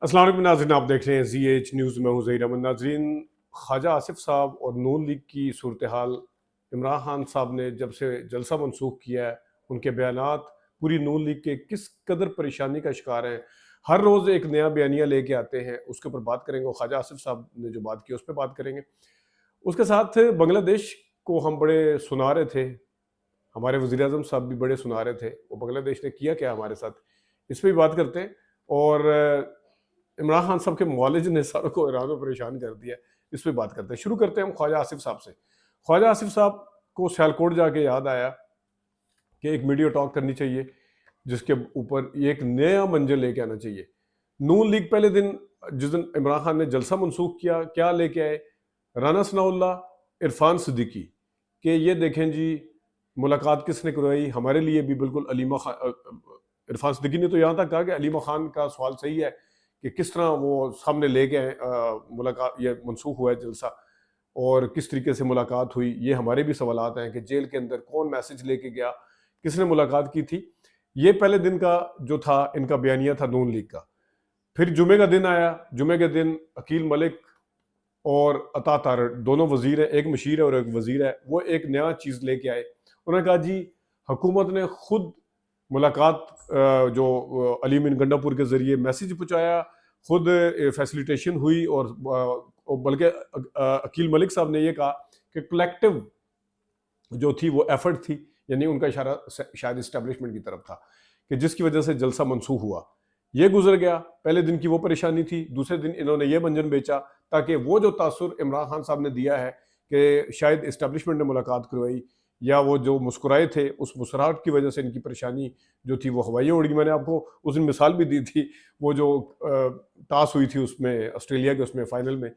अस्सलाम वालेकुम नाज़रीन, आप देख रहे हैं ZH न्यूज़ में हूँ ज़हीर अहमद। नाज़रीन, ख्वाजा आसिफ साहब और नून लीग की सूरत हाल, इमरान खान साहब ने जब से जलसा मनसूख किया है, उनके बयानात पूरी नून लीग के किस कदर परेशानी का शिकार हैं। हर रोज़ एक नया बयानिया लेके आते हैं, उसके ऊपर बात करेंगे। और ख्वाजा आसिफ साहब ने जो बात की उस पर बात करेंगे। उसके साथ बांग्लादेश को हम बड़े सुना रहे थे, हमारे वज़ीर आज़म साहब भी बड़े सुना रहे थे, वो बांग्लादेश ने किया क्या हमारे साथ, इस पर भी बात करते हैं। और इमरान खान साहब के मुआलिज ने सारों को ईरान में परेशान कर दिया, इस पर बात करते हैं। शुरू करते हैं हम ख्वाजा आसिफ साहब से। ख्वाजा आसिफ साहब को सियालकोट जाके याद आया कि एक मीडिया टॉक करनी चाहिए, जिसके ऊपर ये एक नया मंजर लेके आना चाहिए। नून लीग पहले दिन, जिस दिन इमरान खान ने जलसा मनसूख किया, क्या लेके आए? राना सनाउल्लाह, इरफान सिद्दीकी कि ये देखें जी, मुलाकात किसने करवाई, हमारे लिए भी बिल्कुल अलीमा खान। इरफान सिद्दीकी ने तो यहाँ तक कहा कि अलीमा खान का सवाल सही है कि किस तरह वो सामने ले गए, मुलाकात ये मनसूख हुआ है जलसा, और किस तरीके से मुलाकात हुई। ये हमारे भी सवालात हैं कि जेल के अंदर कौन मैसेज लेके गया, किसने मुलाकात की थी। ये पहले दिन का जो था इनका बयानिया था नून लीग का। फिर जुमे का दिन आया। जुमे के दिन अकील मलिक और अता तारड़, दोनों वजीर हैं, एक मशीर है और एक वजीर है, वो एक नया चीज़ लेके आए। उन्होंने कहा जी, हुकूमत ने खुद मुलाकात जो अली मिन गंडापुर के ज़रिए मैसेज पहुँचाया, खुद फैसिलिटेशन हुई। और बल्कि अकील मलिक साहब ने ये कहा कि कलेक्टिव जो थी वो एफर्ट थी, यानी उनका इशारा शायद इस्टेब्लिशमेंट की तरफ था, कि जिसकी वजह से जलसा मनसूख हुआ। ये गुजर गया। पहले दिन की वो परेशानी थी। दूसरे दिन इन्होंने ये मंजन बेचा ताकि वो जो तासुर इमरान खान साहब ने दिया है कि शायद इस्टेब्लिशमेंट ने मुलाकात करवाई, या वो जो मुस्कुराए थे, उस मुस्कुराहट की वजह से इनकी परेशानी जो थी वो हवाइयाँ उड़ गई। मैंने आपको उस दिन मिसाल भी दी थी, वो जो टास हुई थी उसमें, ऑस्ट्रेलिया के उसमें फाइनल में।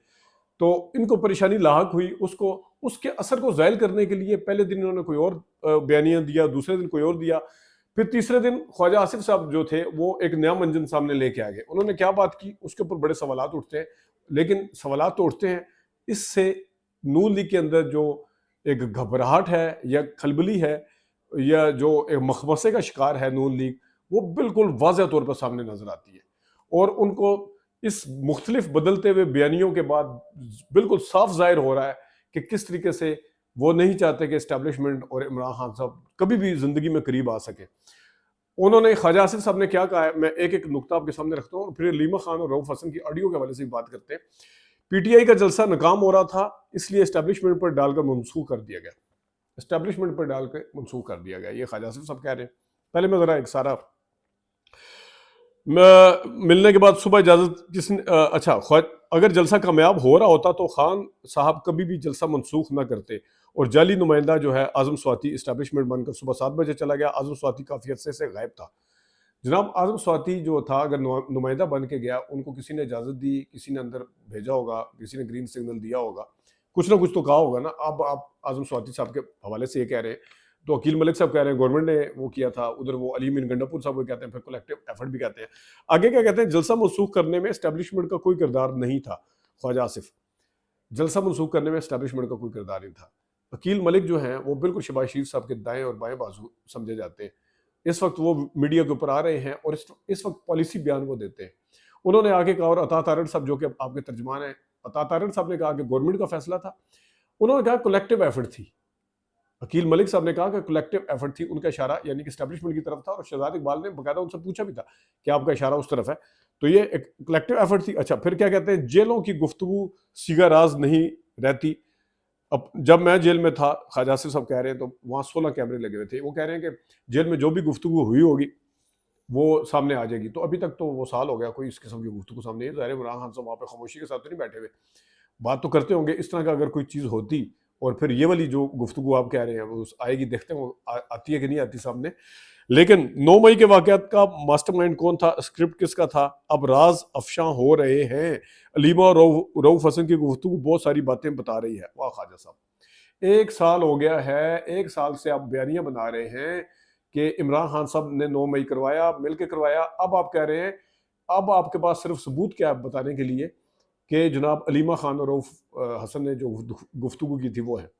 तो इनको परेशानी लाहक हुई, उसको उसके असर को ज़ायल करने के लिए पहले दिन इन्होंने कोई और बयानिया दिया, दूसरे दिन कोई और दिया। फिर तीसरे दिन ख्वाजा आसिफ साहब जो थे वो एक नया मंजन सामने लेके आ गए। उन्होंने क्या बात की, उसके ऊपर बड़े सवालात उठते हैं। लेकिन सवालात तो उठते हैं, इससे नून लीग के अंदर जो एक घबराहट है या खलबली है, या जो एक मखमसे का शिकार है नून लीग, वो बिल्कुल वाज़ह तौर पर सामने नजर आती है। और उनको इस मुख्तलिफ बदलते हुए बयानियों के बाद बिल्कुल साफ जाहिर हो रहा है कि किस तरीके से वो नहीं चाहते कि इस्टेब्लिशमेंट और इमरान खान साहब कभी भी जिंदगी में करीब आ सके। उन्होंने, ख्वाजा आसिफ साहब ने क्या कहा है, मैं एक एक नुकता आपके सामने रखता हूँ, और फिर लीमा खान और रऊफ हसन की ऑडियो के हवाले से भी बात करते हैं। पीटीआई का जलसा नाकाम हो रहा था, इसलिए इस्टेब्लिशमेंट पर डालकर मनसूख कर दिया गया। इस्टेब्लिशमेंट पर डालकर मनसूख कर दिया गया, ये ख्वाजा आसिफ साहब कह रहे हैं। पहले मैं जरा एक सारा मिलने के बाद सुबह इजाजत किसने, अच्छा, अगर जलसा कामयाब हो रहा होता तो खान साहब कभी भी जलसा मनसूख ना करते। और जाली नुमाइंदा जो है आजम स्वाति, इस्टेब्लिशमेंट बनकर सुबह 7 बजे चला गया। आजम स्वाति काफ़ी अरसे से गायब था। जनाब, आजम स्वाति जो था, अगर नुमाइंदा बन के गया, उनको किसी ने इजाज़त दी, किसी ने अंदर भेजा होगा, किसी ने ग्रीन सिग्नल दिया होगा, कुछ ना कुछ तो कहा होगा ना। अब आप आजम स्वाति साहब के हवाले से ये कह रहे हैं, तो अकील मलिक साहब कह रहे हैं गवर्नमेंट ने वो किया था, उधर वो अली मिन गंडापुर साहब वो कहते हैं, फिर कलेक्टिव एफर्ट भी कहते हैं। आगे क्या कहते हैं, जलसा मनसूख करने में एस्टेब्लिशमेंट का कोई किरदार नहीं था। ख्वाजा आसिफ, जलसा मनसूख करने में एस्टेब्लिशमेंट का कोई किरदार नहीं था। अकील मलिक जो हैं वो बिल्कुल शहबाज शरीफ साहब के दाएं और बाएं बाजू समझे जाते हैं। इस वक्त वो मीडिया के ऊपर आ रहे हैं और इस वक्त पॉलिसी बयान वो देते हैं। उन्होंने आगे कहा, और अता तारड़ साहब जो कि आपके तर्जमान हैं, अता तारड़ साहब ने कहा कि गवर्नमेंट का फैसला था। उन्होंने कहा कलेक्टिव एफर्ट थी। अकील मलिक साहब ने कहा कि कलेक्टिव एफर्ट थी, उनका इशारा यानी कि एस्टेब्लिशमेंट की तरफ था। और शहजाद इकबाल ने बकायदा उनसे पूछा भी था कि आपका इशारा उस तरफ है, तो ये एक कलेक्टिव एफर्ट थी। अच्छा, फिर क्या कहते हैं, जेलों की गुफ्तगू सीगा राज नहीं रहती। अब जब मैं जेल में था, ख्वाजा आसिफ साहब कह रहे हैं, तो वहाँ 16 कैमरे लगे हुए थे। वो कह रहे हैं कि जेल में जो भी गुफ्तगू हुई होगी वो सामने आ जाएगी। तो अभी तक तो वो साल हो गया, कोई इस किस्म की गुफ्तगू सामने नहीं। ज़ाहिर है इमरान खान साहब वहाँ पे खामोशी के साथ तो नहीं बैठे हुए, बात तो करते होंगे। इस तरह का अगर कोई चीज़ होती, और फिर ये वाली जो गुफ्तगू आप कह रहे हैं वो आएगी, देखते हैं वो आती है कि नहीं आती सामने। लेकिन 9 मई के वाकयात का मास्टरमाइंड कौन था, स्क्रिप्ट किसका था, अब राज अफशां हो रहे हैं। अलीमा और रऊफ हसन की गुफ्तगू बहुत सारी बातें बता रही है। वाह ख्वाजा साहब, 1 साल हो गया है, 1 साल से आप बयानियां बना रहे हैं कि इमरान खान साहब ने 9 मई करवाया, मिलके करवाया। अब आप कह रहे हैं, अब आपके पास सिर्फ सबूत क्या है बताने के लिए कि जनाब अलीमा खान और रऊफ हसन ने जो गुफ्तगू की थी वो है।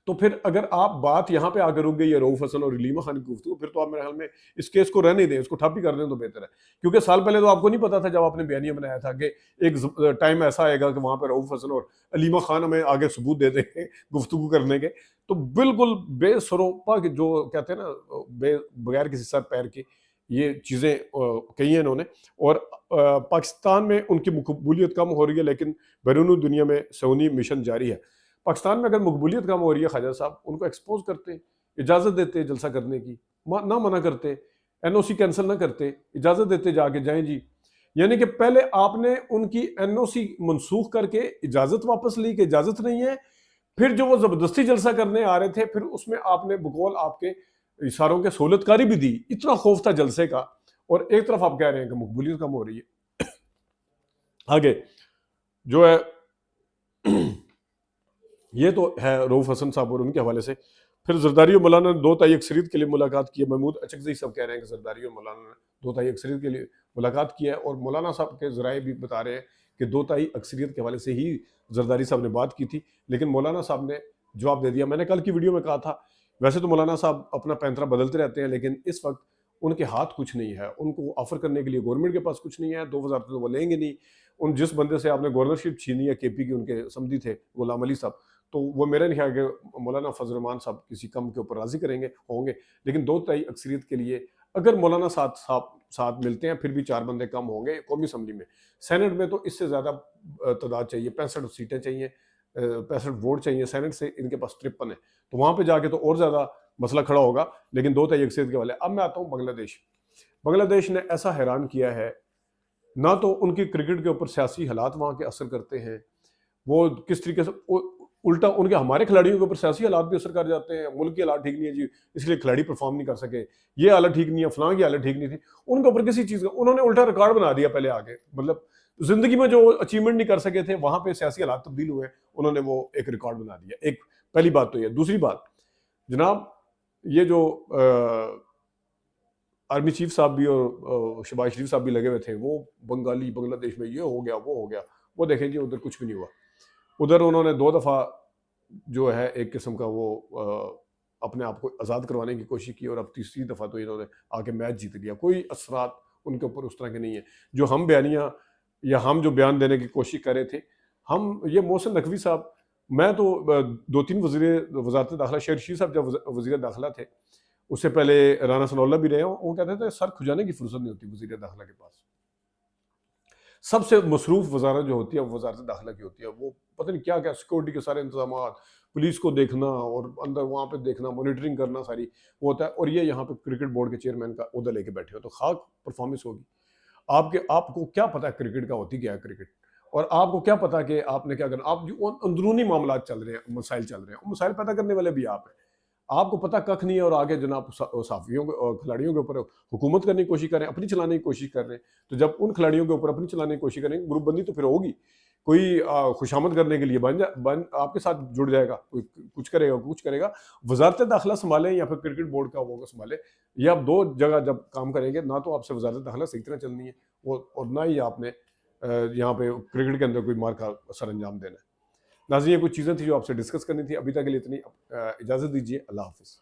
तो फिर अगर आप बात यहाँ पे आकर रुक गई है रऊफ हसन और इलीमा खान की गुफ्तगू, फिर तो आप मेरे ख्याल में इस केस को रहने दें, इसको ठप ही कर दें तो बेहतर है। क्योंकि साल पहले तो आपको नहीं पता था जब आपने बयानिया बनाया था कि एक टाइम ऐसा आएगा कि वहां पर रऊफ हसन और अलीमा खान हमें आगे सबूत दे देंगे गुफ्तगू करने के। तो बिल्कुल बेसरोपा के जो कहते हैं ना, बगैर किसी सर पैर के ये चीज़ें कही हैं इन्होंने। और पाकिस्तान में उनकी मकबूलियत कम हो रही है, लेकिन बैरून दुनिया में सऊदी मिशन जारी है। पाकिस्तान में अगर मकबूलियत कम हो रही है, ख्वाजा साहब उनको एक्सपोज करते, इजाज़त देते जलसा करने की, ना मना करते, एनओसी कैंसिल ना करते, इजाज़त देते जाके जाएं जी। यानी कि पहले आपने उनकी एनओसी मनसूख करके इजाज़त वापस ली कि इजाज़त नहीं है, फिर जो वो ज़बरदस्ती जलसा करने आ रहे थे, फिर उसमें आपने बकौल आपके इशारों के सहूलतकारी भी दी। इतना खौफ था जलसे का, और एक तरफ आप कह रहे हैं कि मकबूलियत कम हो रही है। आगे जो है ये तो है रऊफ हसन साहब और उनके हवाले से। फिर जरदारी और मौलाना ने 2 ताई अक्सरियत के लिए मुलाकात की है। महमूद अचकज़ई साहब कह रहे हैं कि जरदारी और मौलाना ने 2 ताई अक्सरियत के लिए मुलाकात की है, और मौलाना साहब के ज़राए भी बता रहे हैं कि 2 ताई अक्सरियत के हवाले से ही जरदारी साहब ने बात की थी, लेकिन मौलाना साहब ने जवाब दे दिया। मैंने कल की वीडियो में कहा था, वैसे तो मौलाना साहब अपना पैंतरा बदलते रहते हैं, लेकिन इस वक्त उनके हाथ कुछ नहीं है, उनको ऑफर करने के लिए गवर्नमेंट के पास कुछ नहीं है। 2 वज़ारतें तो वो लेंगे नहीं। उन जिस बंदे से आपने गवर्नरशिप छीनी है केपी की, उनके समधी थे गुलाम अली साहब, तो वो मेरा नहीं ख्याल कि मौलाना फजल रहमान साहब किसी कम के ऊपर राजी करेंगे होंगे। लेकिन 2 ताई अक्सरियत के लिए अगर मौलाना साथ मिलते हैं, फिर भी 4 बंदे कम होंगे कौमी असम्बली में। सेनेट में तो इससे ज़्यादा तादाद चाहिए, 65 सीटें चाहिए, 65 वोट चाहिए। सेनेट से इनके पास 53 है, तो वहाँ पे जाके तो और ज़्यादा मसला खड़ा होगा। लेकिन 2 ताई अक्सरियत के वाले। अब मैं आता हूँ बांग्लादेश। बांग्लादेश ने ऐसा हैरान किया है, ना तो उनकी क्रिकेट के ऊपर सियासी हालात वहाँ के असर करते हैं, वो किस तरीके से उल्टा उनके हमारे खिलाड़ियों के ऊपर सियासी हालात भी असर कर जाते हैं। मुल्क की हालात ठीक नहीं है जी, इसलिए खिलाड़ी परफॉर्म नहीं कर सके, ये हालत ठीक नहीं है, फलां की हालत ठीक नहीं थी। उनके ऊपर किसी चीज़ का उन्होंने उल्टा रिकॉर्ड बना दिया पहले आगे। मतलब जिंदगी में जो अचीवमेंट नहीं कर सके थे, वहां पे सियासी हालात तब्दील हुए, उन्होंने वो एक रिकॉर्ड बना दिया। एक पहली बात तो ये। दूसरी बात जनाब, ये जो आर्मी चीफ साहब भी और शहबाज शरीफ साहब भी लगे हुए थे, वो बंगाली बांग्लादेश में ये हो गया वो हो गया, वो देखें जी उधर कुछ भी नहीं हुआ। उधर उन्होंने 2 दफ़ा जो है एक किस्म का वो अपने आप को आज़ाद करवाने की कोशिश की, और अब तीसरी दफ़ा तो इन्होंने आके मैच जीत लिया। कोई असरात उनके ऊपर उस तरह के नहीं है। जो हम बयानियाँ या हम जो बयान देने की कोशिश कर रहे थे, हम ये मोहसिन नकवी साहब, मैं तो 2-3 वज़ारत दाखिला, शेर रशीद साहब जब वज़ीर दाखिला थे, उससे पहले राना सनाउल्लाह भी रहे हों, वो कहते थे सर खुजाने की फुर्सत नहीं होती वज़ीर दाखिला के पास। सबसे मसरूफ वजारत जो होती है वो वजारत दाखिला की होती है। वो पता नहीं क्या क्या सिक्योरिटी के सारे इंतजाम, पुलिस को देखना और अंदर वहाँ पे देखना, मॉनिटरिंग करना सारी वो होता है। और ये यहाँ पे क्रिकेट बोर्ड के चेयरमैन का ओहदा लेके बैठे हो, तो खाक परफॉर्मेंस होगी। आपको क्या पता है क्रिकेट का होती क्या है क्रिकेट, और आपको क्या पता कि आपने क्या करना। आप जो अंदरूनी मामला चल रहे हैं, मसाइल चल रहे हैं, वो मसाइल पैदा करने वाले भी आप हैं। आपको पता कख नहीं है, और आगे जनाब साफियों और खिलाड़ियों के ऊपर हुकूमत करने की कोशिश कर रहे हैं, अपनी चलाने की कोशिश कर रहे हैं। तो जब उन खिलाड़ियों के ऊपर अपनी चलाने की कोशिश करेंगे, ग्रुपबंदी तो फिर होगी। कोई खुशामद करने के लिए आपके साथ जुड़ जाएगा, कोई कुछ करेगा। वजारत दाखिला संभालें या फिर क्रिकेट बोर्ड का वो संभाले, ये आप 2 जगह जब काम करेंगे, ना तो आपसे वजारत दाखिला सही तरह चलनी है, और ना ही आपने यहाँ पे क्रिकेट के अंदर कोई मार का सर अंजाम देना है। नाज़रीन, ये कुछ चीज़ें थी जो आपसे डिस्कस करनी थी। अभी तक के लिए इतनी। इजाज़त दीजिए। अल्लाह हाफ़िज़।